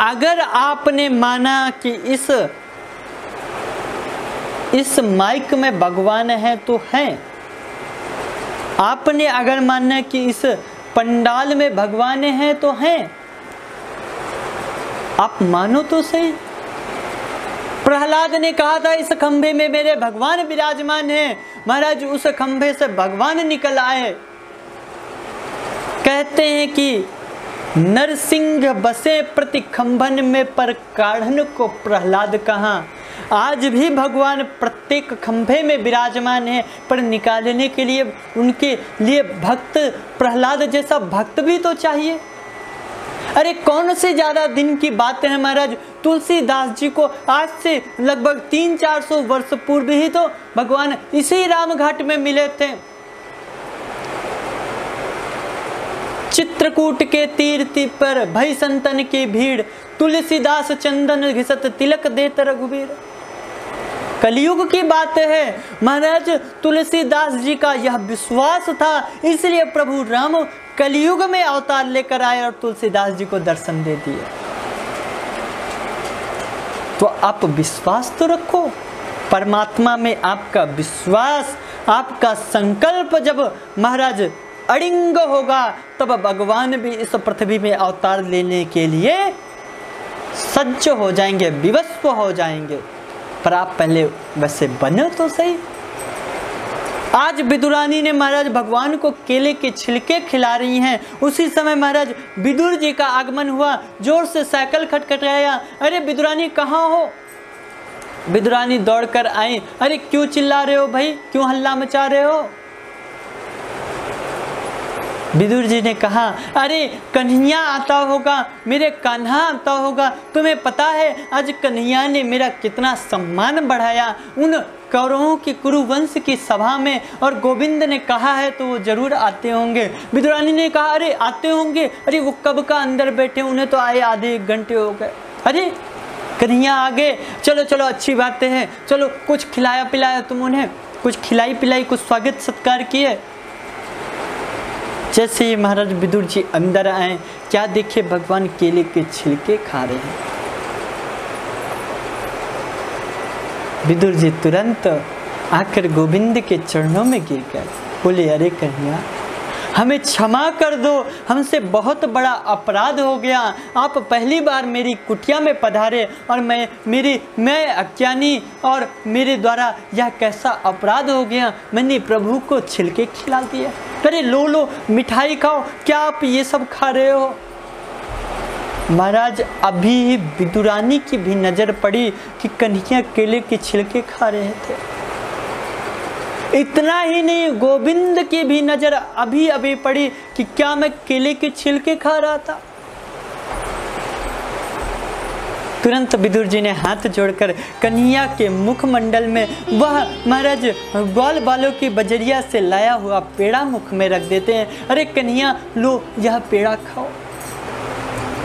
अगर आपने माना कि इस माइक में भगवान है तो है, आपने अगर माना कि इस पंडाल में भगवान है तो है, आप मानो तो सही। प्रहलाद ने कहा था इस खंभे में मेरे भगवान विराजमान हैं। महाराज उस खंभे से भगवान निकल आए। कहते हैं कि नरसिंह बसे प्रति खंभन में पर काढ़न को प्रहलाद कहाँ। आज भी भगवान प्रत्येक खंभे में विराजमान है, पर निकालने के लिए उनके लिए भक्त, प्रहलाद जैसा भक्त भी तो चाहिए। अरे कौन से ज्यादा दिन की बात है महाराज, तुलसीदास जी को आज से लगभग 300-400 वर्ष पूर्व ही तो भगवान इसी रामघाट में मिले थे। चित्रकूट के तीर्थ पर भई संतन की भीड़, तुलसीदास चंदन घिसत तिलक देत रघुवीर। कलयुग की बात है महाराज, तुलसीदास जी का यह विश्वास था, इसलिए प्रभु राम कलयुग में अवतार लेकर आए और तुलसीदास जी को दर्शन दे दिए। तो आप विश्वास तो रखो परमात्मा में। आपका विश्वास, आपका संकल्प जब महाराज अड़िंग होगा, तब भगवान भी इस पृथ्वी में अवतार लेने के लिए सज्ज हो जाएंगे, विवस्व हो जाएंगे। पर आप पहले वैसे बनो तो सही। आज विदुरानी ने महाराज भगवान को केले के छिलके खिला रही हैं। उसी समय महाराज विदुर जी का आगमन हुआ, जोर से साइकिल खटखटाया। अरे विदुरानी कहाँ हो? विदुरानी दौड़कर आई। अरे क्यों चिल्ला रहे हो भाई, क्यों हल्ला मचा रहे हो? विदुर जी ने कहा, अरे कन्हैया आता होगा, मेरे कान्हा आता होगा। तुम्हें पता है आज कन्हैया ने मेरा कितना सम्मान बढ़ाया उन कौरवों की कुरुवंश की सभा में, और गोविंद ने कहा है तो वो जरूर आते होंगे। विदुरानी ने कहा, अरे आते होंगे, अरे वो कब का अंदर बैठे, उन्हें तो आए आधे 1 घंटे हो गए। अरे कन्हैया आ गए, चलो चलो अच्छी बातें हैं, चलो कुछ खिलाया पिलाया, तुम उन्हें कुछ खिलाई पिलाई, कुछ स्वागत सत्कार किए। जैसे ही महाराज विदुर जी अंदर आए, क्या देखे भगवान केले के छिलके खा रहे हैं। विदुर जी तुरंत आकर गोविंद के चरणों में गिर गए, बोले, अरे कन्हैया हमें क्षमा कर दो, हमसे बहुत बड़ा अपराध हो गया। आप पहली बार मेरी कुटिया में पधारे और मैं अज्ञानी, और मेरे द्वारा यह कैसा अपराध हो गया, मैंने प्रभु को छिलके खिला दिया। अरे लो मिठाई खाओ, क्या आप ये सब खा रहे हो? महाराज अभी विदुरानी की भी नजर पड़ी कि कन्हैया केले के छिलके खा रहे थे। इतना ही नहीं, गोविंद की भी नजर अभी पड़ी कि क्या मैं केले के छिलके खा रहा था। तुरंत विदुर जी ने हाथ जोड़कर कन्हैया के मुखमंडल में वह महाराज ग्वाल बालों की बजरिया से लाया हुआ पेड़ा मुख में रख देते हैं। अरे कन्हैया लो यह पेड़ा खाओ।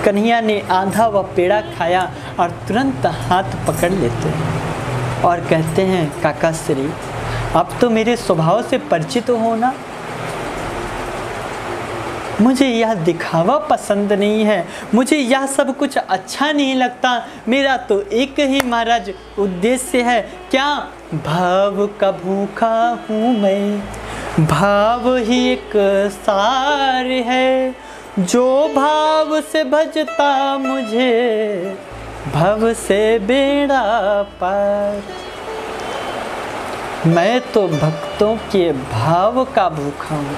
कन्हैया ने आधा वह पेड़ा खाया और तुरंत हाथ पकड़ लेते हैं और कहते हैं, काका श्री अब तो मेरे स्वभाव से परिचित हो ना, मुझे यह दिखावा पसंद नहीं है, मुझे यह सब कुछ अच्छा नहीं लगता। मेरा तो एक ही महाराज उद्देश्य है, क्या भाव का भूखा हूँ मैं, भाव ही एक सार है, जो भाव से भजता मुझे भव से बेड़ा पार। मैं तो भक्तों के भाव का भूखा हूँ,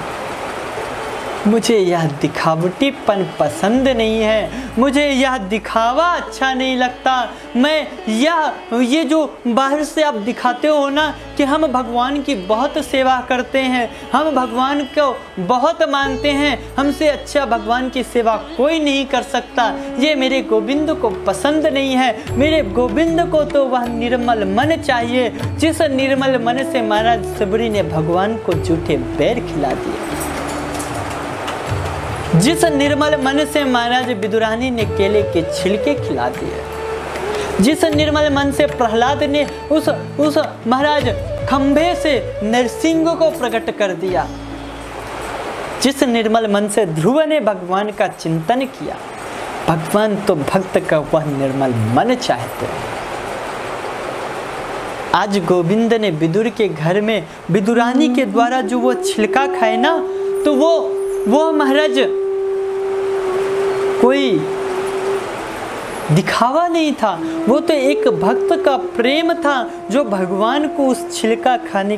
मुझे यह दिखावटीपन पसंद नहीं है, मुझे यह दिखावा अच्छा नहीं लगता। मैं ये जो बाहर से आप दिखाते हो ना कि हम भगवान की बहुत सेवा करते हैं, हम भगवान को बहुत मानते हैं, हमसे अच्छा भगवान की सेवा कोई नहीं कर सकता, ये मेरे गोविंद को पसंद नहीं है। मेरे गोविंद को तो वह निर्मल मन चाहिए, जिस निर्मल मन से महाराज सबरी ने भगवान को झूठे बैर खिला दिए, जिस निर्मल मन से महाराज विदुरानी ने केले के छिलके खिला दिए, जिस निर्मल मन से प्रहलाद ने उस महाराज खंभे से नरसिंह को प्रकट कर दिया, जिस निर्मल मन से ध्रुव ने भगवान का चिंतन किया, भगवान तो भक्त का वह निर्मल मन चाहते हैं। आज गोविंद ने विदुर के घर में विदुरानी के द्वारा जो वो छिलका खाए ना, तो वो महाराज कोई दिखावा नहीं था, वो तो एक भक्त का प्रेम था जो भगवान को उस छिलका खाने